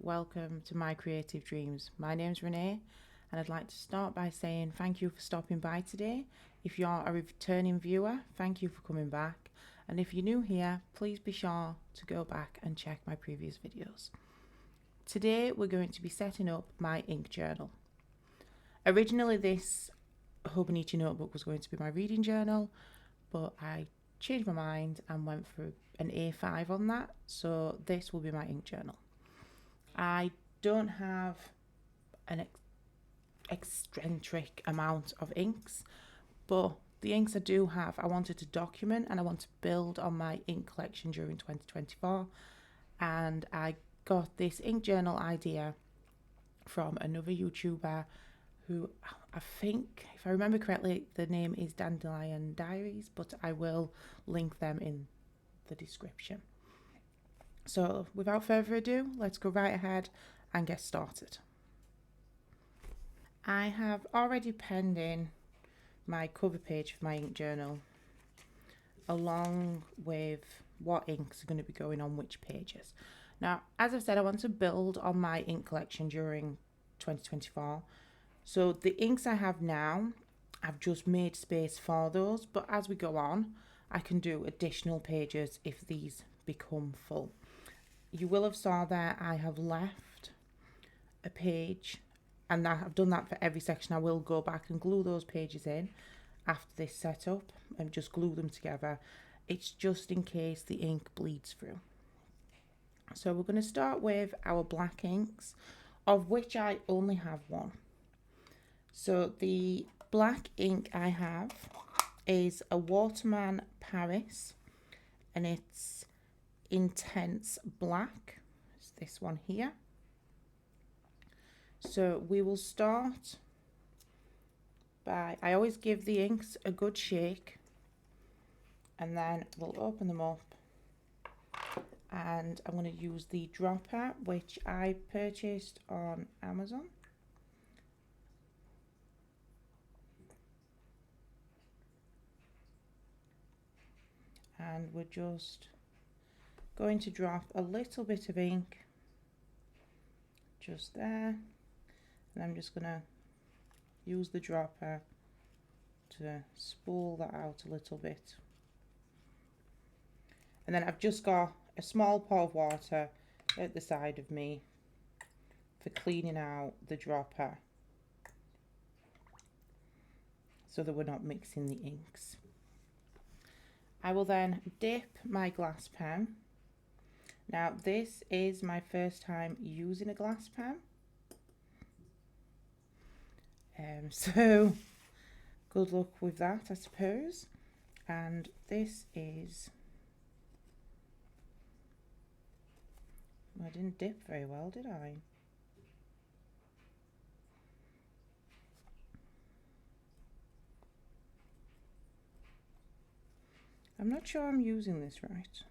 welcome to My Creative Dreams. My name's Renee and I'd like to start by saying thank you for stopping by today. If you're a returning viewer, thank you for coming back, and if you're new here, please be sure to go back and check my previous videos. Today we're going to be setting up my ink journal. Originally this Hobonichi notebook was going to be my reading journal, but I changed my mind and went for an A5 on that, so this will be my ink journal. I don't have an eccentric amount of inks, but the inks I do have, I wanted to document and I want to build on my ink collection during 2024, and I got this ink journal idea from another YouTuber who I think, if I remember correctly, the name is Dandelion Diaries, but I will link them in the description. So without further ado, let's go right ahead and get started. I have already penned in my cover page for my ink journal, along with what inks are going to be going on which pages. Now, as I've said, I want to build on my ink collection during 2024. So the inks I have now, I've just made space for those, but as we go on, I can do additional pages if these become full. You will have saw there I have left a page, and I've done that for every section. I will go back and glue those pages in after this setup and just glue them together. It's just in case the ink bleeds through. So we're going to start with our black inks, of which I only have one. So the black ink I have is a Waterman Paris, and it's intense black. It's this one here. So we will start by, I always give the inks a good shake, and then we'll open them up, and I'm going to use the dropper which I purchased on Amazon. And we're just going to drop a little bit of ink just there, and I'm just going to use the dropper to spool that out a little bit. And then I've just got a small pot of water at the side of me for cleaning out the dropper so that we're not mixing the inks. I will then dip my glass pen. Now this is my first time using a glass pen, so good luck with that, I suppose. And this is, I didn't dip very well, did I? I'm not sure I'm using this right.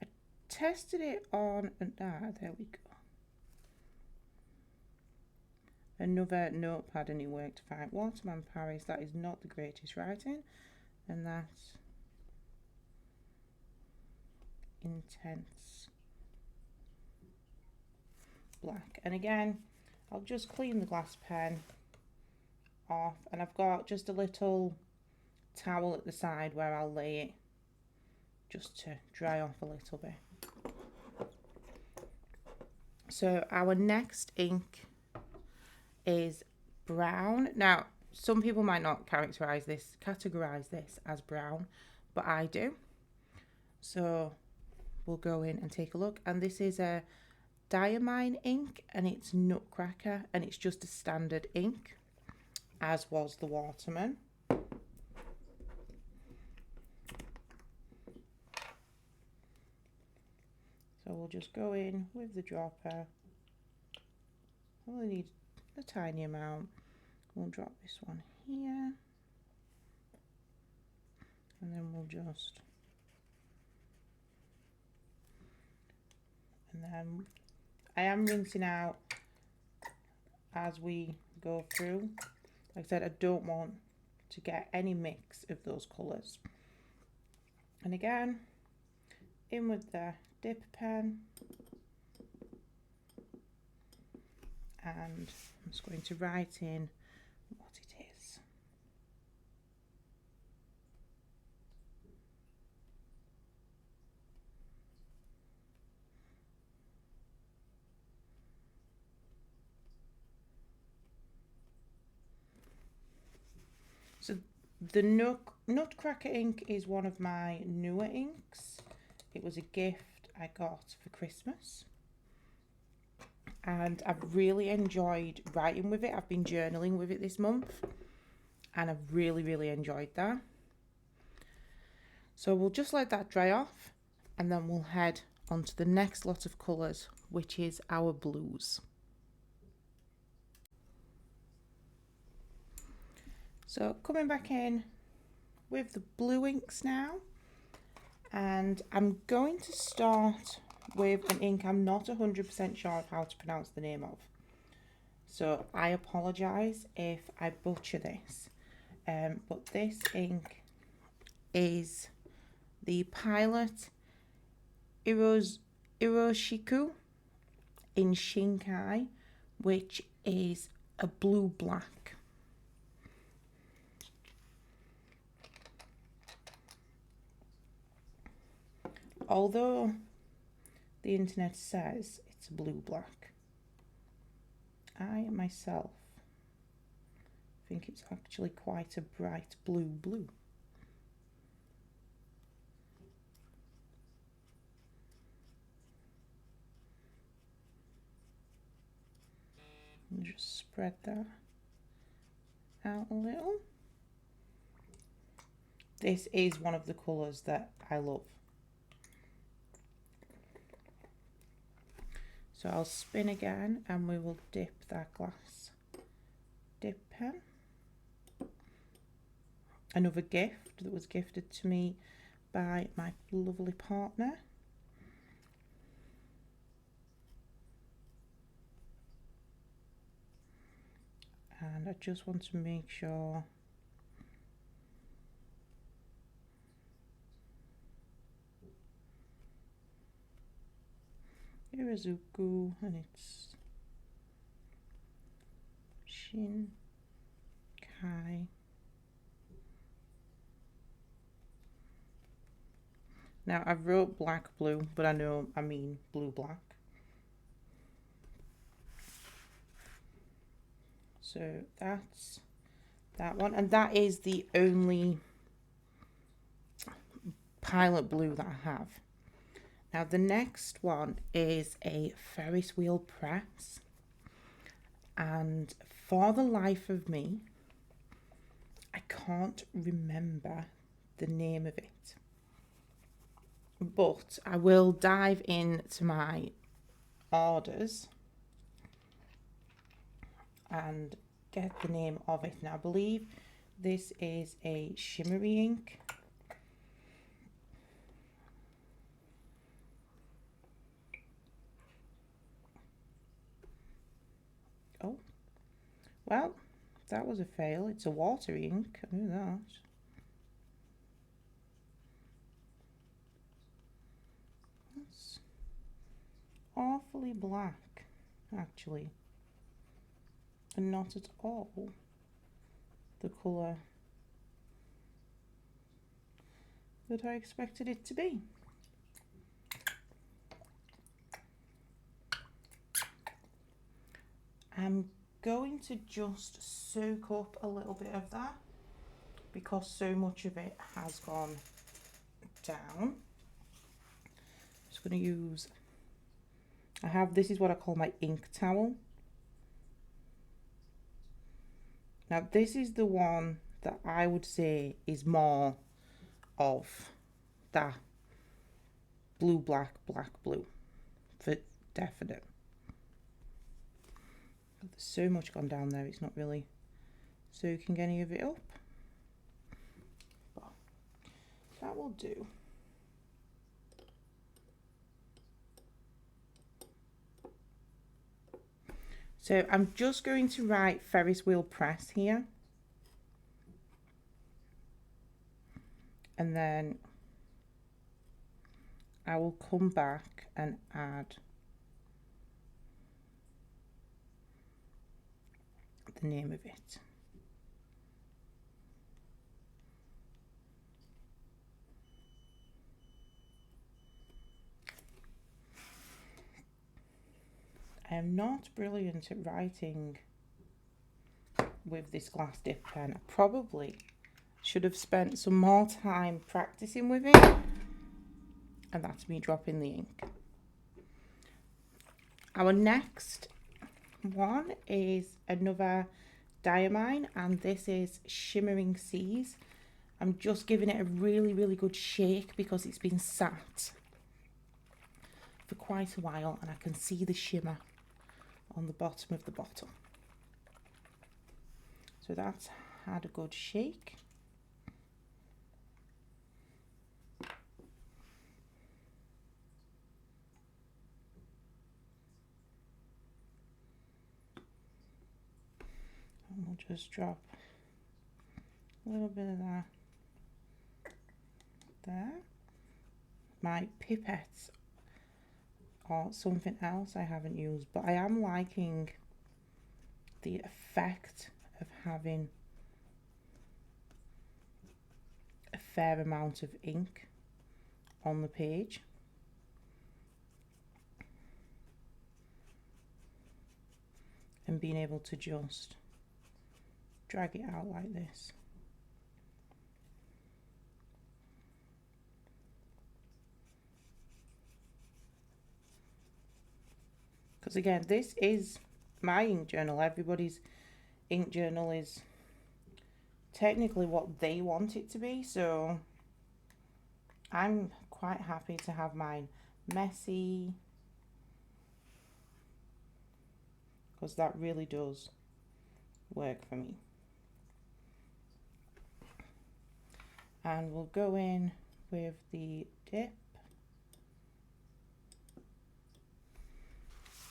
I tested it on, there we go. Another notepad and it worked fine. Waterman Paris, that is not the greatest writing, and that's intense black. And again, I'll just clean the glass pen off, and I've got just a little towel at the side where I'll lay it just to dry off a little bit. So our next ink is brown. Now some people might not categorize this as brown, but I do. So we'll go in and take a look, and this is a Diamine ink, and it's Nutcracker, and it's just a standard ink, as was the Waterman. So we'll just go in with the dropper. I only need a tiny amount. We'll drop this one here, and then we'll just, and then I am rinsing out as we go through. Like I said, I don't want to get any mix of those colours. And again, in with the dip pen, and I'm just going to write in what it is. So the Nutcracker ink is one of my newer inks. It was a gift I got for Christmas, and I've really enjoyed writing with it. I've been journaling with it this month, and I've really enjoyed that. So we'll just let that dry off, and then we'll head on to the next lot of colours, which is our blues. So coming back in with the blue inks now, and I'm going to start with an ink I'm not 100% sure of how to pronounce the name of. So I apologise if I butcher this, but this ink is the Pilot Iroshiku in Shinkai, which is a blue-black. Although the internet says it's blue-black, I myself think it's actually quite a bright blue. And just spread that out a little. This is one of the colours that I love. So I'll spin again, and we will dip that glass dip pen. Another gift that was gifted to me by my lovely partner. And I just want to make sure Irazuku, and it's Shinkai. Now I've wrote black blue, but I know I mean blue black. So that's that one, and that is the only Pilot blue that I have. Now the next one is a Ferris Wheel Press, and for the life of me, I can't remember the name of it. But I will dive into my orders and get the name of it. Now I believe this is a shimmery ink. Oh, well, that was a fail. It's a water ink. I knew that. That's awfully black, actually, and not at all the colour that I expected it to be. I'm going to just soak up a little bit of that because so much of it has gone down. Just going to use, this is what I call my ink towel. Now this is the one that I would say is more of that blue, black, black, blue, for definite. There's so much gone down there, it's not really soaking any of it up, but that will do. So I'm just going to write Ferris Wheel Press here, and then I will come back and add the name of it. I am not brilliant at writing with this glass dip pen. I probably should have spent some more time practicing with it, and that's me dropping the ink. Our next one is another Diamine, and this is Shimmering Seas. I'm just giving it a really good shake because it's been sat for quite a while and I can see the shimmer on the bottom of the bottle. So that's had a good shake. And we'll just drop a little bit of that there. My pipettes or something else I haven't used, but I am liking the effect of having a fair amount of ink on the page. And being able to just drag it out like this. Because again, this is my ink journal. Everybody's ink journal is technically what they want it to be, so I'm quite happy to have mine messy, because that really does work for me. And we'll go in with the dip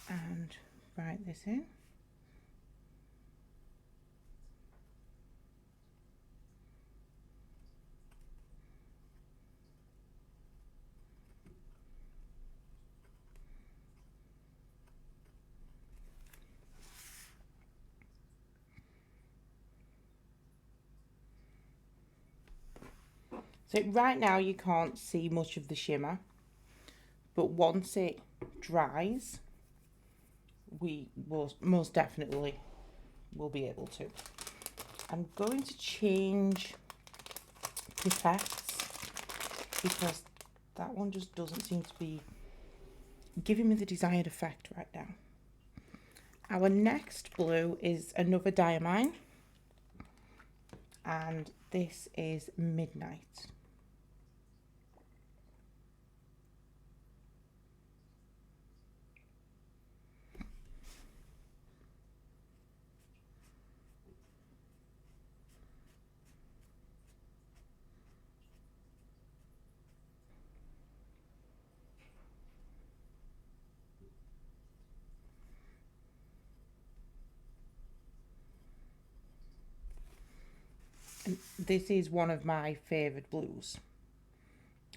and write this in. So right now you can't see much of the shimmer, but once it dries, we will most definitely will be able to. I'm going to change pipettes because that one just doesn't seem to be giving me the desired effect right now. Our next blue is another Diamine, and this is Midnight. And this is one of my favourite blues.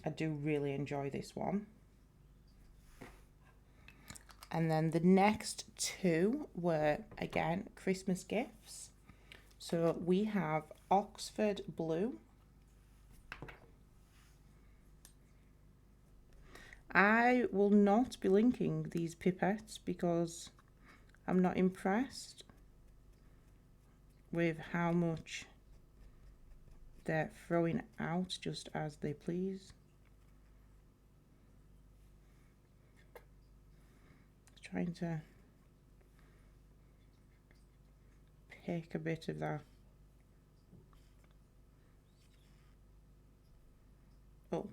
I do really enjoy this one. And then the next two were, again, Christmas gifts. So we have Oxford Blue. I will not be linking these pipettes because I'm not impressed with how much they're throwing out just as they please. Trying to pick a bit of that up.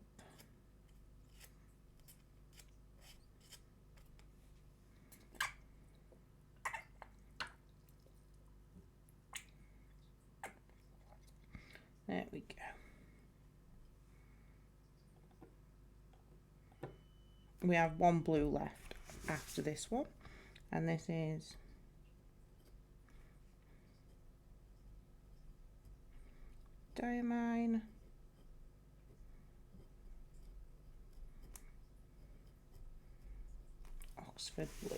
There we go. We have one blue left after this one, and this is Diamine. Oxford Blue.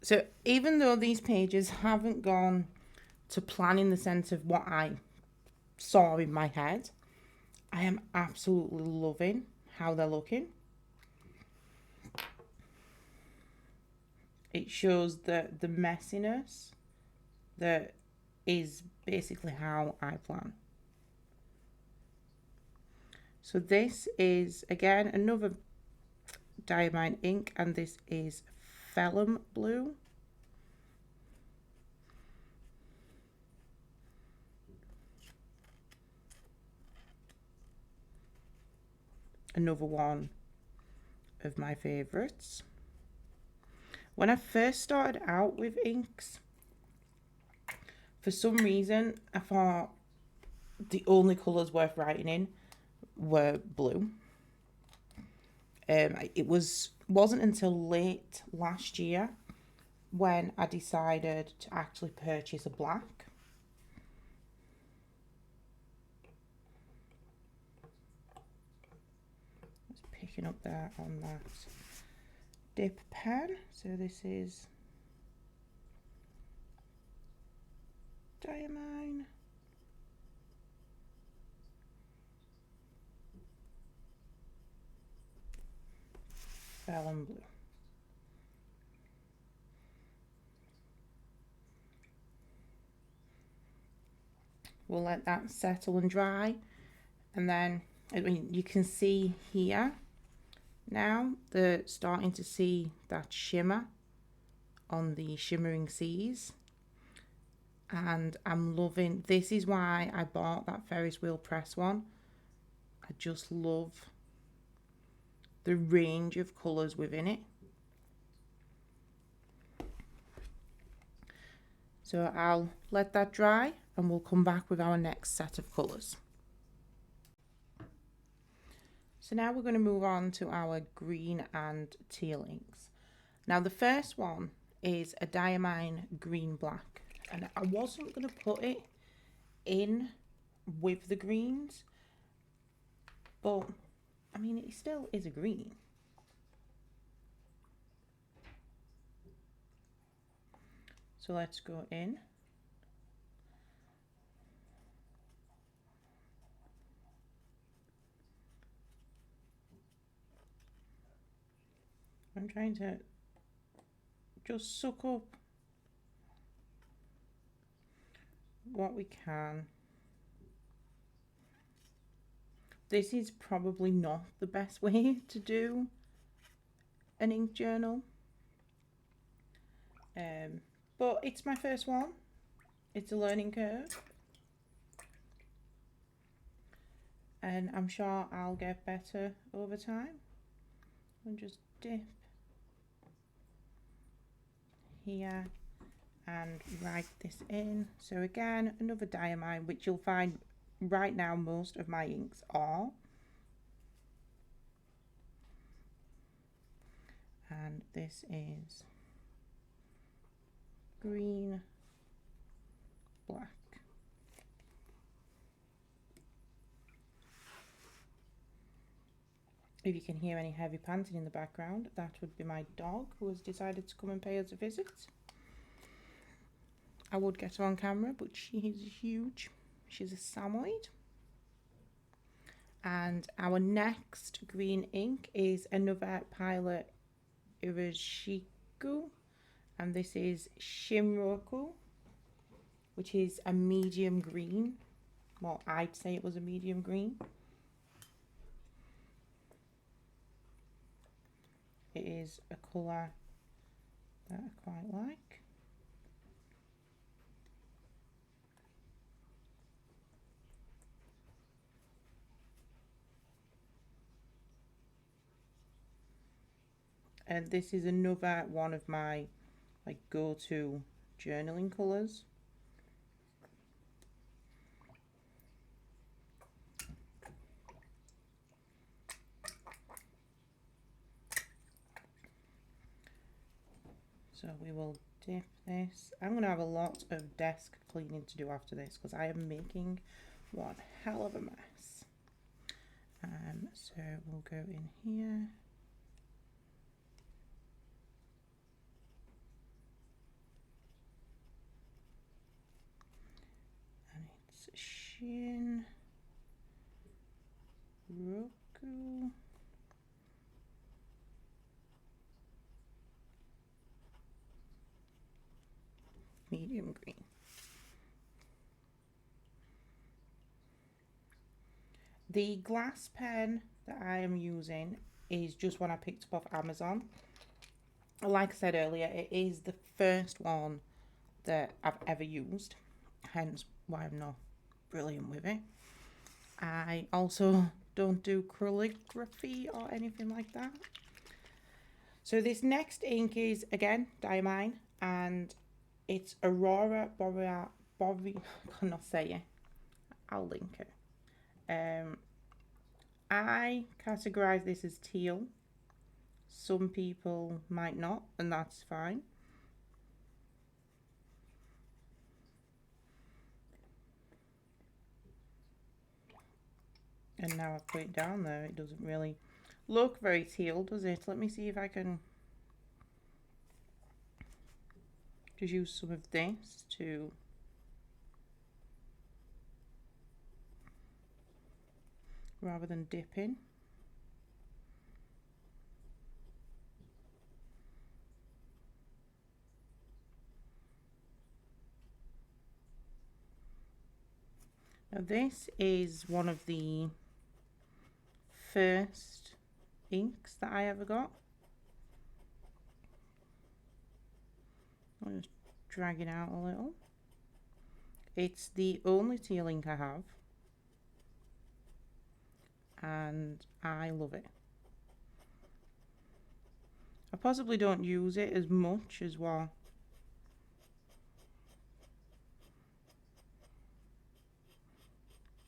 So even though these pages haven't gone to plan in the sense of what I saw in my head, I am absolutely loving how they're looking. It shows the messiness that is basically how I plan. So this is, again, another Diamine ink, and this is Vellum Blue. Another one of my favourites. When I first started out with inks, for some reason I thought the only colours worth writing in were blue. It wasn't until late last year when I decided to actually purchase a black. Just picking up there on that dip pen. So this is Diamine. Vellum Blue. We'll let that settle and dry, and then you can see here now they're starting to see that shimmer on the Shimmering Seas, and I'm loving this. Is why I bought that Ferris Wheel Press one. I just love the range of colours within it. So I'll let that dry and we'll come back with our next set of colours. So now we're going to move on to our green and teal inks. Now the first one is a Diamine green black, and I wasn't going to put it in with the greens, but I mean it still is a green. So let's go in. I'm trying to just suck up what we can. This is probably not the best way to do an ink journal, but it's my first one. It's a learning curve, and I'm sure I'll get better over time. And just dip here and write this in. So again, another Diamine, which you'll find right now most of my inks are. And this is green, black. If you can hear any heavy panting in the background, that would be my dog who has decided to come and pay us a visit. I would get her on camera, but she is huge. She's a Samoyed. And our next green ink is another Pilot Irashiku, and this is Shimroku, which is a medium green. Well, I'd say it was a medium green. It is a colour that I quite like. And this is another one of my go-to journaling colours. So we will dip this. I'm going to have a lot of desk cleaning to do after this because I am making one hell of a mess. So we'll go in here. And it's Shin Roku. Medium green. The glass pen that I am using is just one I picked up off Amazon. Like I said earlier, it is the first one that I've ever used, hence why I'm not brilliant with it. I also don't do calligraphy or anything like that. So this next ink is, again, Diamine, and it's Aurora Boreal, I cannot say it. I'll link it. I categorize this as teal. Some people might not, and that's fine. And now I've put it down there, it doesn't really look very teal, does it? Let me see if I can just use some of this to rather than dipping. Now this is one of the first inks that I ever got. I'll just drag it out a little. It's the only teal ink I have, and I love it. I possibly don't use it as much as what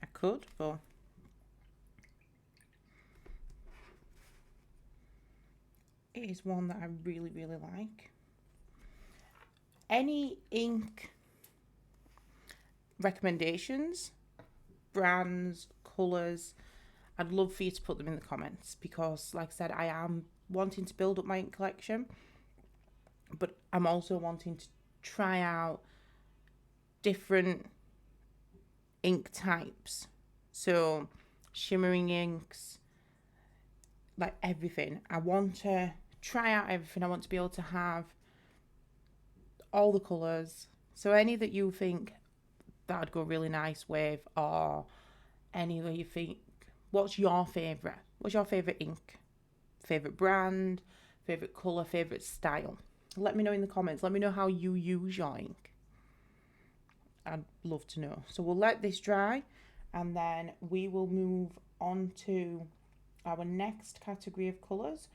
I could, but it is one that I really, really like. Any ink recommendations, brands, colours, I'd love for you to put them in the comments, because like I said, I am wanting to build up my ink collection, but I'm also wanting to try out different ink types. So shimmering inks, like everything. I want to try out everything. I want to be able to have all the colours. So any that you think that would go really nice with, or any that you think, what's your favourite? What's your favourite ink? Favourite brand? Favourite colour? Favourite style? Let me know in the comments. Let me know how you use your ink. I'd love to know. So we'll let this dry, and then we will move on to our next category of colours,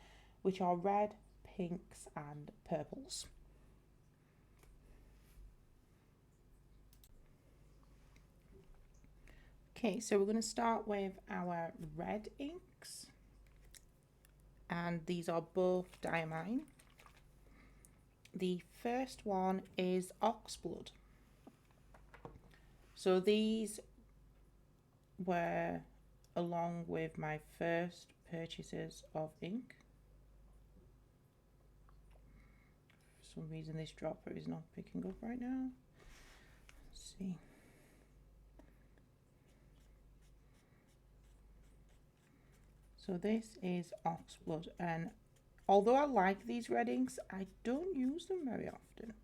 which are red, pinks and purples. Okay, so we're going to start with our red inks, and these are both Diamine. The first one is Oxblood. So these were along with my first purchases of ink. For some reason this dropper is not picking up right now. Let's see. So this is Oxblood, and although I like these red inks, I don't use them very often.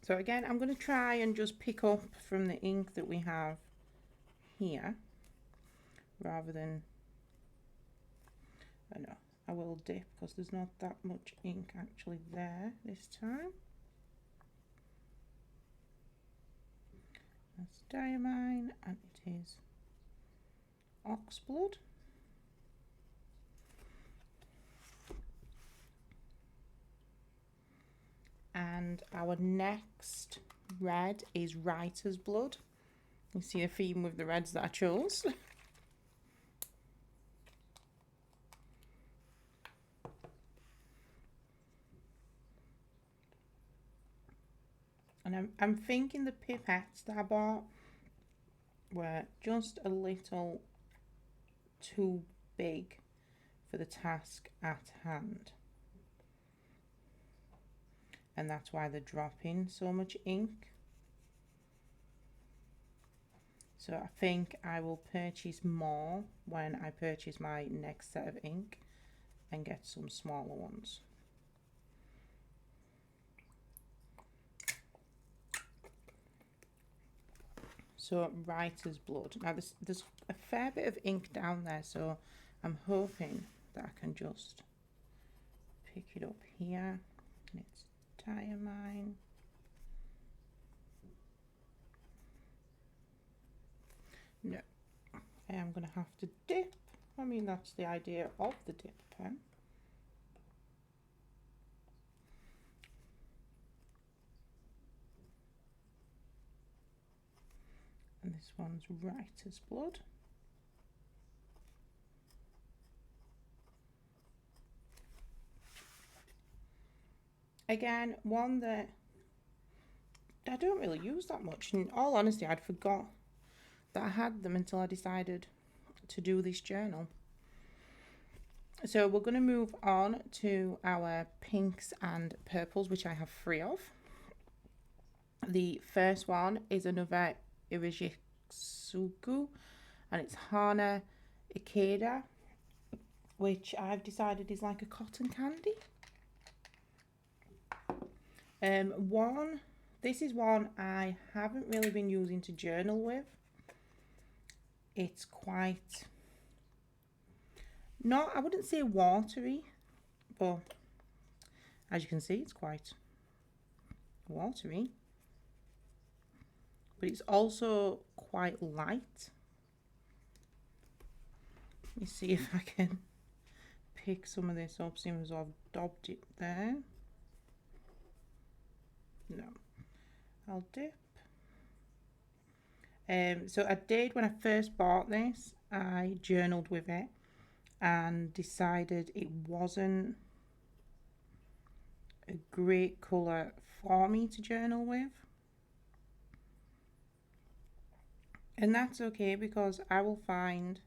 So again, I'm going to try and just pick up from the ink that we have here, rather than, I know, I will dip because there's not that much ink actually there this time. That's Diamine, and it is Oxblood. And our next red is Writer's Blood. You see a theme with the reds that I chose. And I'm thinking the pipettes that I bought were just a little too big for the task at hand. And that's why they're dropping so much ink. So I think I will purchase more when I purchase my next set of ink and get some smaller ones. So writer's blood. Now there's a fair bit of ink down there, so I'm hoping that I can just pick it up here. And it's Diamine. No, I am going to have to dip. I mean, that's the idea of the dip pen. And this one's writer's blood. Again, one that I don't really use that much. In all honesty, I'd forgot that I had them until I decided to do this journal. So we're going to move on to our pinks and purples, which I have 3 of. The first one is another Irishitsuku, and it's Hana Ikeda, which I've decided is like a cotton candy. This is one I haven't really been using to journal with. It's quite, not, I wouldn't say watery, but as you can see, it's quite watery. But it's also quite light. Let me see if I can pick some of this up, seeing as I've daubed it there. No, I'll dip. So I did, when I first bought this, I journaled with it and decided it wasn't a great colour for me to journal with. And that's okay, because I will find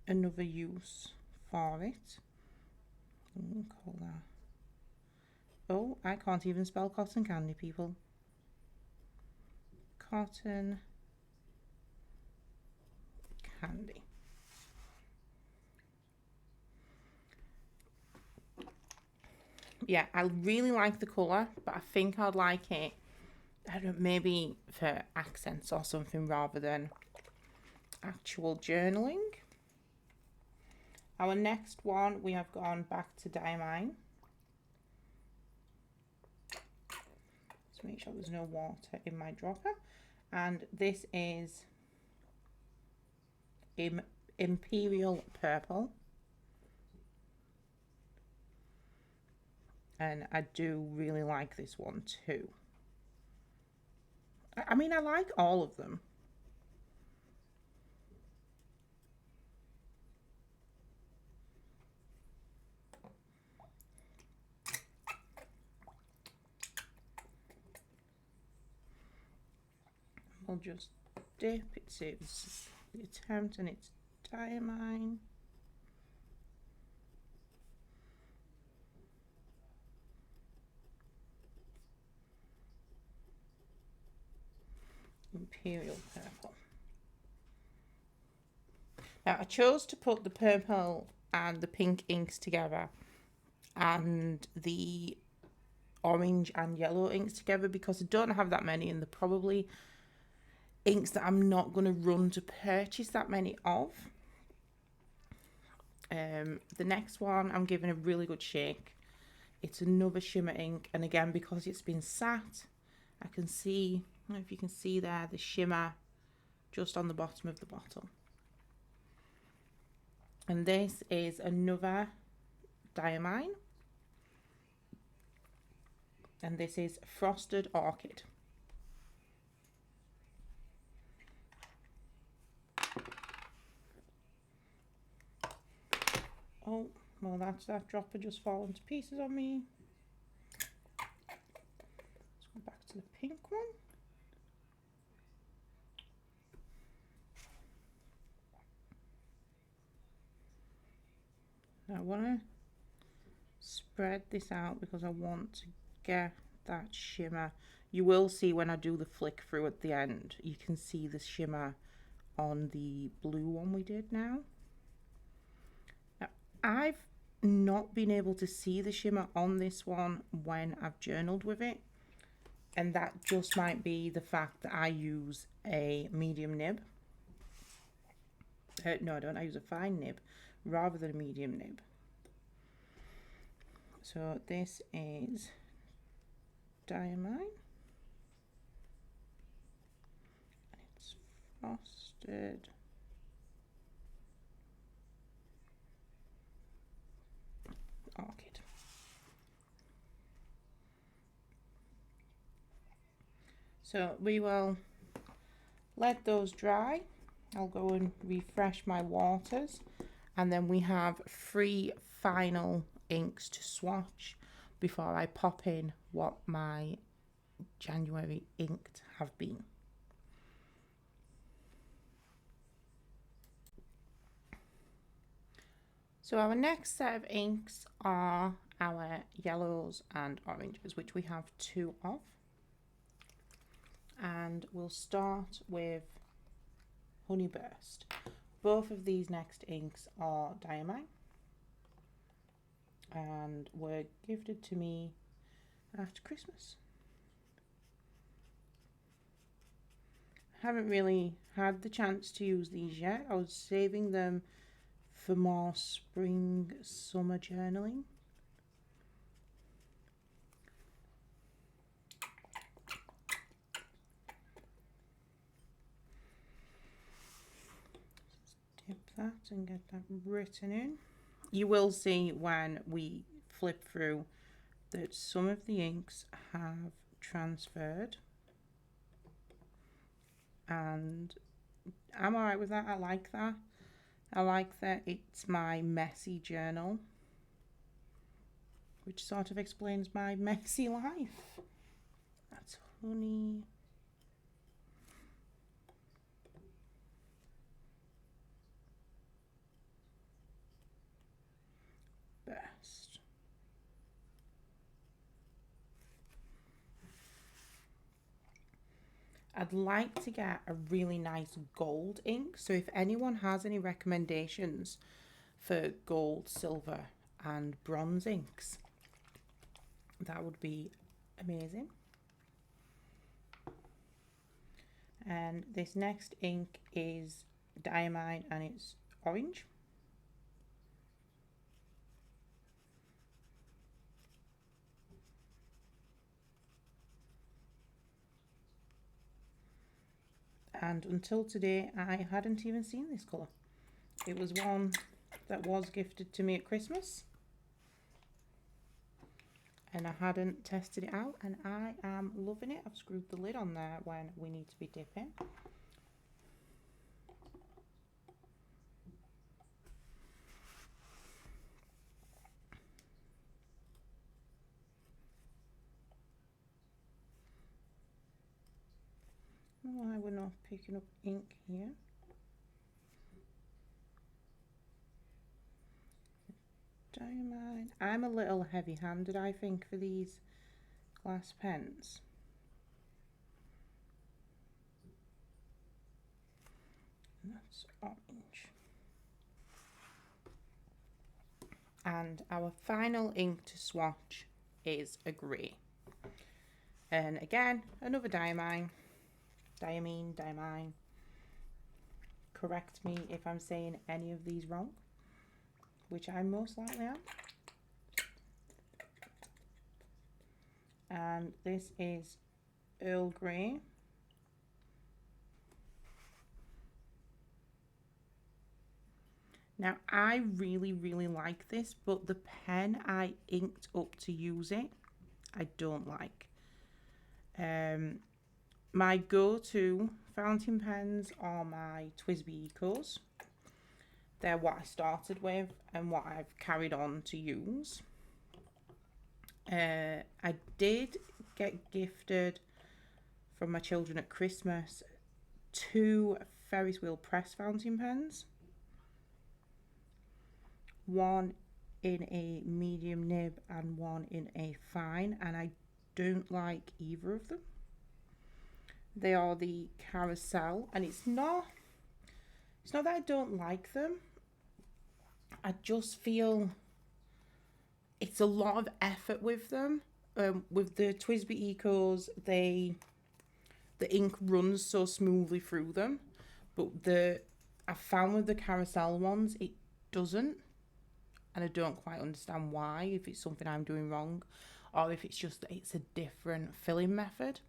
another use for it. Call that. Oh, I can't even spell cotton candy, people. Cotton candy. Yeah, I really like the colour, but I think I'd like it, I don't know, maybe for accents or something rather than actual journaling. Our next one, we have gone back to Diamine. Let's make sure there's no water in my dropper. And this is Imperial Purple. And I do really like this one too. I mean, I like all of them. We'll just dip. It saves the attempt, and it's Diamine. Imperial Purple. Now I chose to put the purple and the pink inks together and the orange and yellow inks together because I don't have that many, and they're probably inks that I'm not going to run to purchase that many of. The next one I'm giving a really good shake. It's another shimmer ink, and again, because it's been sat, I can see, I don't know if you can see there, the shimmer just on the bottom of the bottle. And this is another Diamine, and this is Frosted Orchid. Oh, well, that's that dropper just falling to pieces on me. Let's go back to the pink one. Now I want to spread this out because I want to get that shimmer. You will see when I do the flick through at the end, you can see the shimmer on the blue one we did now. Now I've not been able to see the shimmer on this one when I've journaled with it, and that just might be the fact that I use a medium nib. No, I don't. I use a fine nib rather than a medium nib. So this is Diamine, and it's frosted orchid. So we will let those dry. I'll go and refresh my waters, and then we have 3 final inks to swatch before I pop in what my January inked have been. So our next set of inks are our yellows and oranges, which we have 2 of. And we'll start with Honey Burst. Both of these next inks are Diamine and were gifted to me after Christmas. I haven't really had the chance to use these yet. I was saving them for more spring, summer journaling. Dip that and get that written in. You will see when we flip through that some of the inks have transferred, and I'm alright with that. I like that. I like that it's my messy journal, which sort of explains my messy life. That's Honey Burst. I'd like to get a really nice gold ink, so if anyone has any recommendations for gold, silver and bronze inks, that would be amazing. And this next ink is Diamine and it's orange. And until today I hadn't even seen this colour. It was one that was gifted to me at Christmas and I hadn't tested it out, and I am loving it. I've screwed the lid on there when we need to be dipping. Why we're not picking up ink here. Diamine. I'm a little heavy-handed, I think, for these glass pens. And that's orange. And our final ink to swatch is a grey. And again, another Diamine. Diamine. Correct me if I'm saying any of these wrong, which I most likely am. And this is Earl Grey. Now I really like this, but the pen I inked up to use it, I don't like. My go-to fountain pens are my Twisbi Ecos, they're what I started with and what I've carried on to use. I did get gifted from my children at Christmas 2 Ferris Wheel Press fountain pens. One in a medium nib and one in a fine, and I don't like either of them. They are the Carousel, and it's not that I don't like them. I just feel it's a lot of effort with them. With the Twisbi Ecos, the ink runs so smoothly through them, but I found with the Carousel ones it doesn't, and I don't quite understand why. If it's something I'm doing wrong, or if it's just that it's a different filling method.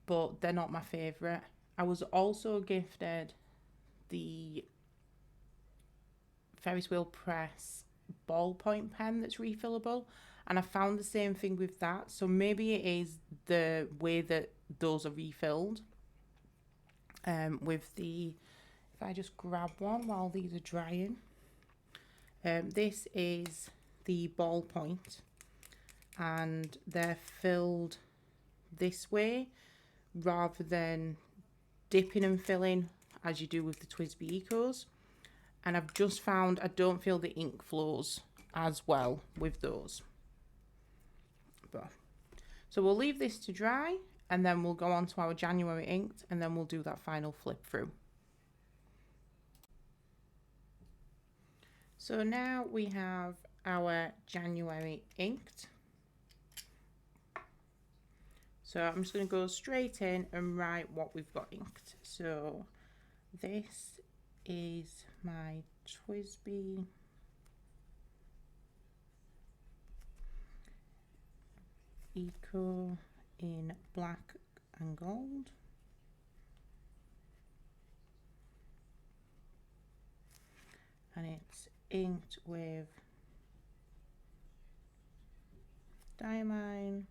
But they're not my favourite. I was also gifted the Ferris Wheel Press ballpoint pen that's refillable, and I found the same thing with that. So maybe it is the way that those are refilled. With the, if I just grab one while these are drying, this is the ballpoint, and they're filled this way rather than dipping and filling as you do with the Twisbi Ecos. And I've just found I don't feel the ink flows as well with those. So we'll leave this to dry, and then we'll go on to our January inked, and then we'll do that final flip through. So now we have our January inked. So I'm just going to go straight in and write what we've got inked. So this is my Twisbi Eco in black and gold. And it's inked with Diamine,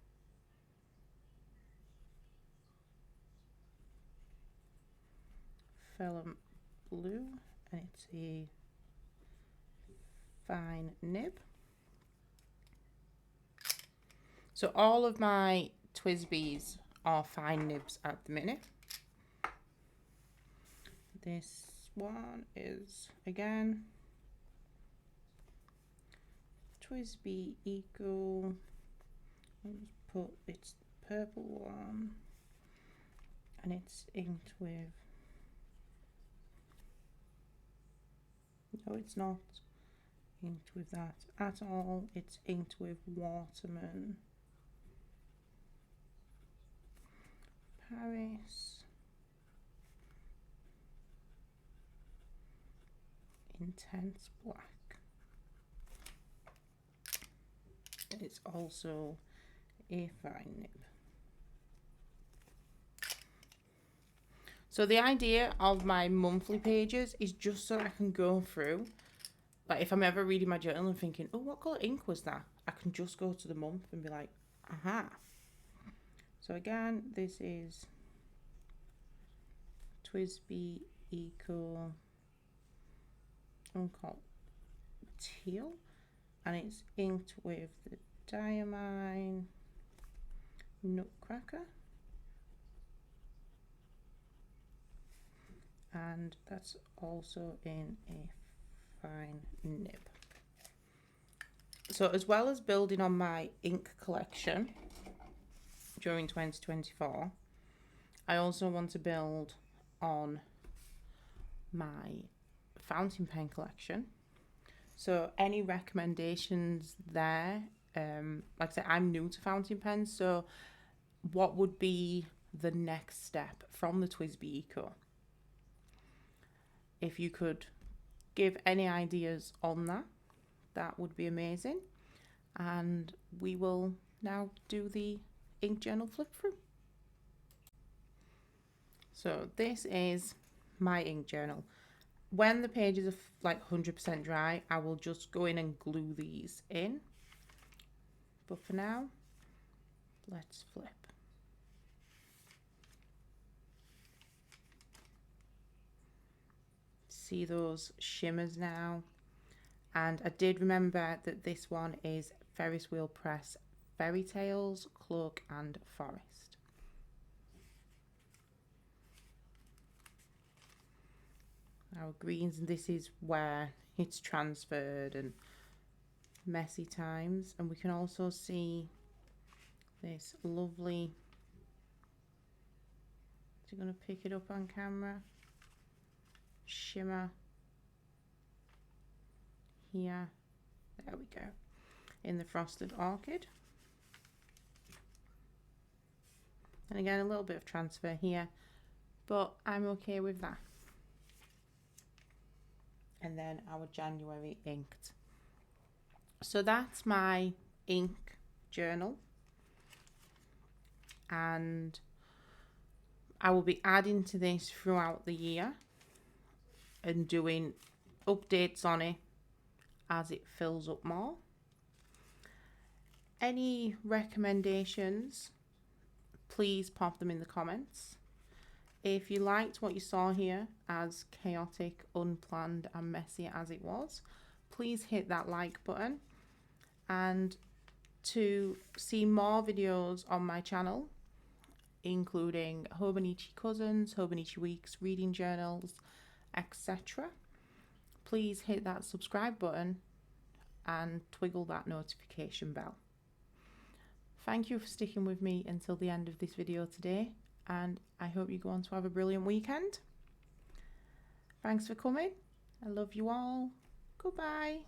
Vellum Blue, and it's a fine nib. So all of my Twisbis are fine nibs at the minute. This one is again Twisbi Eco. I'll just put it's the purple one, and it's inked with, no, it's not inked with that at all. It's inked with Waterman, Paris, Intense Black. It's also a fine nib. So the idea of my monthly pages is just so I can go through, like if I'm ever reading my journal and thinking, oh, what colour ink was that? I can just go to the month and be like, aha. So again, this is Twisbi Eco, called Teal, and it's inked with the Diamine Nutcracker, and that's also in a fine nib. So as well as building on my ink collection during 2024, I also want to build on my fountain pen collection. So any recommendations there? Like I said, I'm new to fountain pens, so what would be the next step from the Twisbi Eco? If you could give any ideas on that, that would be amazing. And we will now do the ink journal flip through. So this is my ink journal. When the pages are like 100% dry, I will just go in and glue these in. But for now, let's flip. see those shimmers now. And I did remember that this one is Ferris Wheel Press Fairy Tales, Cloak and Forest. Our greens, and this is where it's transferred and messy times. And we can also see this lovely, is it going to pick it up on camera? Shimmer here, there we go, in the Frosted Orchid. And again, a little bit of transfer here, but I'm okay with that. And then our January inked. So that's my ink journal, and I will be adding to this throughout the year and doing updates on it as it fills up more. Any recommendations, please pop them in the comments. If you liked what you saw here, as chaotic, unplanned and messy as it was, please hit that like button. And to see more videos on my channel, including Hobonichi Cousins, Hobonichi Weeks, reading journals, etc., please hit that subscribe button and twiggle that notification bell. Thank you for sticking with me until the end of this video today, and I hope you go on to have a brilliant weekend. Thanks for coming. I love you all. Goodbye.